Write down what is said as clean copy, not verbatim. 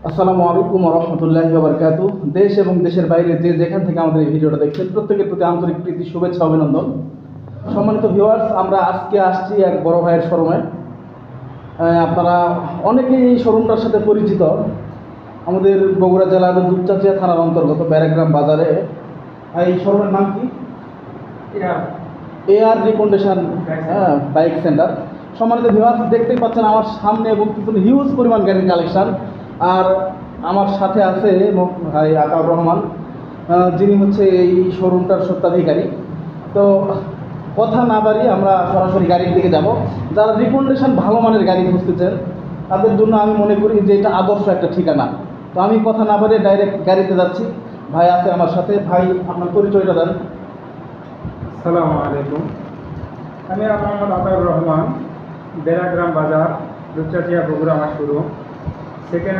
আসসালামু আলাইকুম ওয়া রাহমাতুল্লাহি ওয়া বারাকাতুহু। দেশ এবং দেশের বাইরে যে যেখান থেকে আমাদের এই ভিডিওটা দেখছেন প্রত্যেকের প্রতি আন্তরিক প্রীতি শুভেচ্ছা অভিনন্দন। সম্মানিত ভিউয়ার্স, আমরা আজকে আসছি এক বড় ভাইয়ের শোরুমে। আপনারা অনেকেই এই শোরুমটার সাথে পরিচিত। আমাদের বগুড়া জেলার দুপচাচিয়া থানার অন্তর্গত ব্যারাগ্রাম বাজারে। এই শোরুমের নাম কি? AR recondition bike centre. সম্মানিত ভিউয়ার্স, দেখতেই পাচ্ছেন আমার সামনে এবং কিছু হিউজ পরিমাণ গাড়ির কালেকশন। আর আমার সাথে আছে ভাই আতাউর রহমান, যিনি হচ্ছে এই শোরুমটার স্বত্বাধিকারী। তো কথা না বাড়িয়ে আমরা সরাসরি গাড়ির দিকে যাব। যারা রিকন্ডিশন ভালো মানের গাড়ি খুঁজতেছেন তাদের জন্য আমি মনে করি যে এটা আদর্শ একটা ঠিকানা। তো আমি কথা না বাড়িয়ে ডাইরেক্ট গাড়িতে যাচ্ছি। ভাই আছে আমার সাথে। ভাই, আপনার পরিচয়টা দেন। আসসালামু আলাইকুম। আমি মোহাম্মদ আতাউর রহমান, বেরাগ্রাম বাজার, দুপচাচিয়া বগুড়া আমার শোরুম। সেকেন্ড